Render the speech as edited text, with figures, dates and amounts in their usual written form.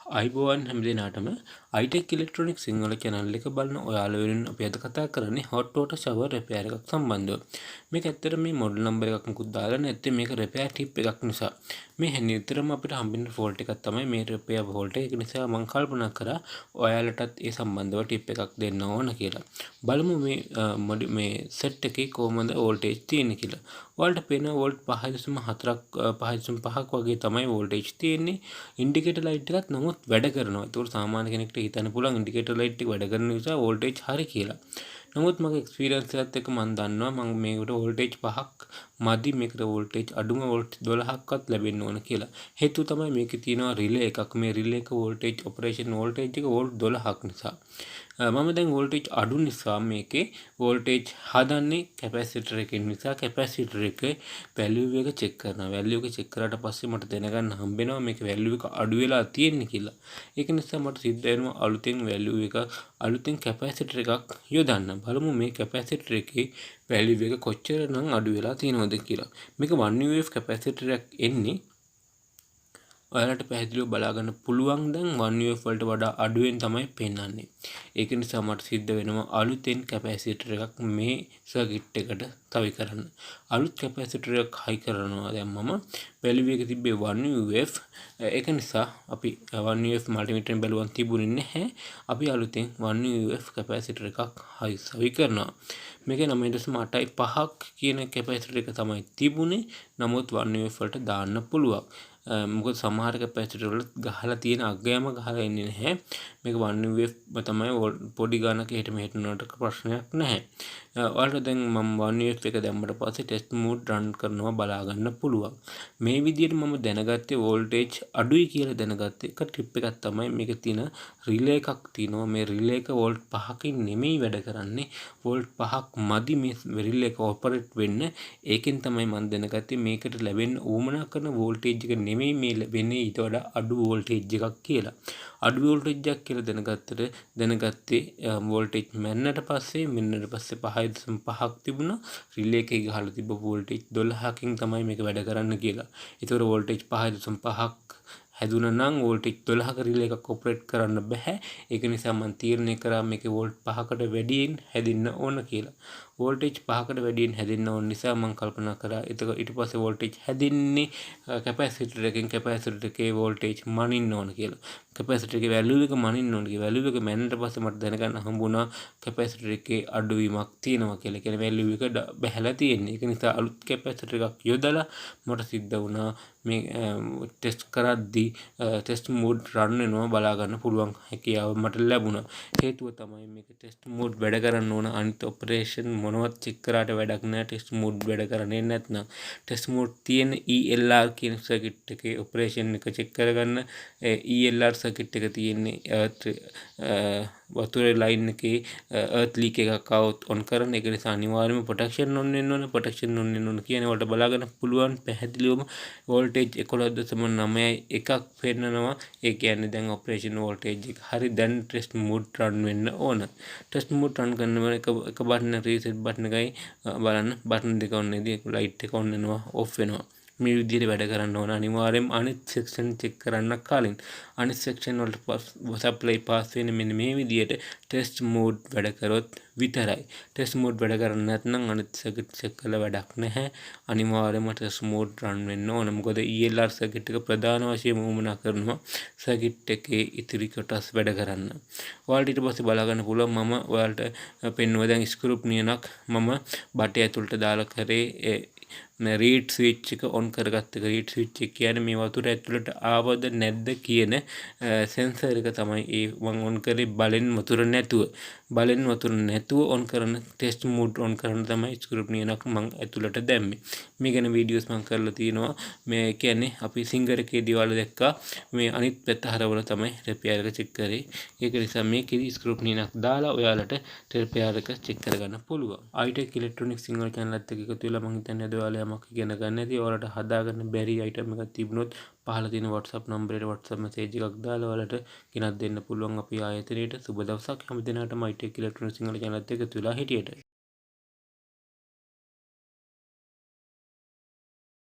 අයිබෝවන් හැමදෙනාටම iTEC ඉලෙක්ට්‍රොනික Sinhala channel එක බලන ඔයාලා වෙනුවෙන් අපි අද කතා කරන්නේ hot water shower repair එකක් සම්බන්ධව. මේක ඇත්තට මේ model number එකක් මුකුත් දාලා නැත්තේ මේක repair tip එකක් නිසා. මේ නිතරම අපිට හම්බෙන fault එකක් තමයි මේ repair fault එක. ඒක නිසා මම කල්පනා කරා ඔයාලටත් ඒ සම්බන්ධව tip එකක් දෙන්න ඕන කියලා. බලමු මේ set එකේ කොහොමද voltage තියෙන්නේ කියලා. ඔයාලට පේන volt 5.4ක් 5.5ක් වගේ තමයි voltage තියෙන්නේ. ඉන්ඩිකේටර් ලයිට් එකත් නමුත් වැඩ කරනවා. ඒකට සාමාන්‍ය කෙනෙක්ට හිතන්න පුළුවන් ඉන්ඩිකේටර් ලයිට් එක වැඩ කරන නිසා voltage හරි කියලා. නමුත් මගේ එක්ස්පීරියන්ස් එකත් එක්ක මම දන්නවා මම මේකට voltage 5ක් මදි මේකට voltage අඩුම volt 12ක්වත් ලැබෙන්න ඕන කියලා. හේතුව තමයි මේකේ තියෙනවා රිලේ එකක්. මේ රිලේ එක voltage operation voltage එක volt 12ක් නිසා. මම දැන් voltage අඩු නිසා මේකේ voltage හදන්නේ කැපැසිටර් එකෙන් නිසා කැපැසිටර් එකේ value එක check කරනවා. value එක check කරාට පස්සේ මට දැනගන්න හම්බෙනවා මේක value එක අඩු වෙලා තියෙන්නේ කියලා. ඒක නිසා මට සිද්ධ වෙනවා අලුතෙන් value එක අලුතෙන් කැපැසිටර් එකක් යොදන්න. බලමු මේ කැපැසිටර් එකේ value එක කොච්චරනම් අඩු වෙලා තියෙනවද කියලා. මේක 1 UF කැපැසිටර් එකක් එන්නේ ඔයාලට පැහැදිලිව බලා ගන්න පුළුවන් දැන් 1 UF වලට වඩා අඩුවෙන් තමයි පෙන්වන්නේ. ඒක නිසා මට සිද්ධ වෙනවා අලුතෙන් කැපැසිටර් එකක් මේ සර්කිට් එකට තවි කරන්න. අලුත් කැපැසිටර් එකක් හයි කරනවා දැන් මම value එක තිබ්බේ 1 UF. ඒක නිසා අපි 1 UF මල්ටිමීටරෙන් බැලුවන් තිබුණේ නැහැ. අපි අලුතෙන් 1 UF කැපැසිටර් එකක් හයි කරනවා. මේක 9.85ක් කියන කැපැසිටර් එක තමයි තිබුණේ. නමුත් 1 UF වලට දාන්න පුළුවන්. මොකද සමහර කැපැසිටර් වල ගහලා තියෙන අගයම ගහලා එන්නේ නැහැ. මේක 1 UF තමයි පොඩි ගානක එහෙට මෙහෙට යනකොට ප්‍රශ්නයක් නැහැ. ඔයාලට දැන් මම 1 UF එක දැම්මට පස්සේ ටෙස්ට් මෝඩ් රන් කරනවා බලා ගන්න පුළුවන්. මේ විදිහට මම දැනගත්තේ voltage අඩුයි කියලා දැනගත්තේ එක ට්‍රිප් එකක් තමයි මේකේ තියෙන රිලේ එකක් තියෙනවා. මේ රිලේ එක වෝල්ට් 5කින් නෙමෙයි වැඩ කරන්නේ. වෝල්ට් 5ක් මදි මේ රිලේ එක ඔපරේට් වෙන්න. ඒකෙන් තමයි මම දැනගත්තේ මේකට ලැබෙන්න උවමනා කරන වෝල්ටේජ් එක නෙමෙයි මේ ලැබෙන්නේ ඊට වඩා අඩු වෝල්ටේජ් එකක් කියලා. අඩු වෝල්ටේජ් එකක් කියලා දැනගත්තේ වෝල්ටේජ් මැන්නට පස්සේ 5.5ක් තිබුණා. රිලේ එකේ ගහලා තිබ්බ වෝල්ටේජ් 12කින් තමයි මේක වැඩ කරන්න කියලා. ඒතකොට වෝල්ටේජ් 5.5ක් හැදුණා නම් වෝල්ටේජ් 12ක රිලේ එකක් ඔපරේට් කරන්න බෑ. ඒක නිසා මම තීරණය කරා මේකේ වෝල්ට් 5කට වැඩියෙන් හැදෙන්න ඕන කියලා. වෝල්ටේජ් 5කට වැඩියෙන් හැදෙන්න ඕන නිසා මම කල්පනා කරා ඊට පස්සේ වෝල්ටේජ් හැදෙන්නේ කැපැසිටර් එකේ වෝල්ටේජ් මනින්න ඕන කියලා. කැපැසිටර් එකේ වැලියු එක මනින්න ඕන කියලා. වැලියු එක මැන්නට පස්සේ මට දැනගන්න හම්බුණා කැපැසිටර් එකේ අඩුවීමක් තියෙනවා කියලා. ඒ කියන්නේ වැලියු එක බැහැලා තියෙන්නේ. ඒක නිසා අලුත් කැපැසිටර් එකක් යොදලා මට සිද්ධ වුණා මේ ටෙස්ට් කරද්දී ටෙස්ට් මෝඩ් රන් වෙනවා බලා ගන්න පුළුවන් හැකියාව මට ලැබුණා. හේතුව තමයි මේක ටෙස්ට් මෝඩ් වැඩ කරන්න ඕන. අනිත් ඔපරේෂන් මොනවත් චෙක් කරාට වැඩක් නැහැ. ටෙස්ට් මෝඩ් වැඩ කරන්නේ නැත්නම් ටෙස්ට් මෝඩ් තියෙන ELR කියන සර්කිට් එකේ ඔපරේෂන් එක චෙක් කරගන්න ELR සර්කිට් එක තියෙන්නේ වතුර ලයින් එකේ earth leak එකක් આવොත් on කරන. ඒක නිසා අනිවාර්යයෙන්ම protection on වෙන්න ඕන. protection on වෙන්න ඕන කියන වලට බලාගෙන පුළුවන් පැහැදිලිවම voltage 11.9 එකක් පෙන්නනවා. ඒ කියන්නේ දැන් operation voltage එක හරි. දැන් test mode run වෙන්න ඕන. test mode run කරනම එක බටන් reset බටන් එකයි බලන්න බටන් දෙක on නේද light එක on වෙනවා off වෙනවා. මේ විදිහට වැඩ කරන්න ඕන. අනිවාර්යයෙන්ම අනිත් section check කරන්න කලින් අනිත් section වලට supply pass වෙන මෙන්න මේ විදිහට test mode වැඩ කරොත් විතරයි. test mode වැඩ කරන්නේ නැත්නම් අනිත් circuit check කරලා වැඩක් නැහැ. අනිවාර්යයෙන්ම test mode run වෙන්න ඕන. මොකද ELR circuit එක ප්‍රධාන වශයෙන් උවමනා කරනවා circuit එකේ ඉතිරි කොටස් වැඩ කරන්න. ඔයාලට ඊට පස්සේ බලා ගන්න පුළුවන් මම ඔයාලට පෙන්නුවා දැන් ස්ක්‍රූප් නියනක් මම බටේ ඇතුළට දාලා කරේ රීඩ් ස්විච් එක ඔන් කරගත්ත එක. රීඩ් ස්විච් එක කියන්නේ මේ වතුර ඇතුළට ආවද නැද්ද කියන සෙන්සර් එක තමයි ඒ මම ඔන් කරේ බලෙන් වතුර නැතුව ඔන් කරන ටෙස්ට් මෝඩ් ඔන් කරන තමයි ස්ක්‍රූප් නියනක් මම ඇතුළට දැම්මේ. මේ ගැන වීඩියෝස් මම කරලා තියෙනවා. මේ කියන්නේ අපි සිංගර් එකේදී වල දැක්කා මේ අනිත් පැත්ත හරවල තමයි රිපෙයාර් එක චෙක් කරේ. ඒක නිසා මේකෙදි ස්ක්‍රූප් නියනක් දාලා ඔයාලට රිපෙයාර් එක චෙක් කරගන්න පුළුවන්. iTEC ඉලෙක්ට්‍රොනික සිංහල channel එකත් එක්ක එකතු වෙලා මම හිතන්නේ අද ඔයාලා යමක් ඉගෙන ගන්න ඇති. ඔයාලට හදාගන්න බැරි item එකක් තිබුණොත් පහළ තියෙන WhatsApp නම්බරයට WhatsApp message එකක් දාලා ඔයාලට ගෙනත් දෙන්න පුළුවන් අපි ආයතනයේට. සුබ දවසක් හැම දිනකටම iTEC ඉලෙක්ට්‍රොනික සිංහල channel එකත් එක්ක එකතු වෙලා හිටියට.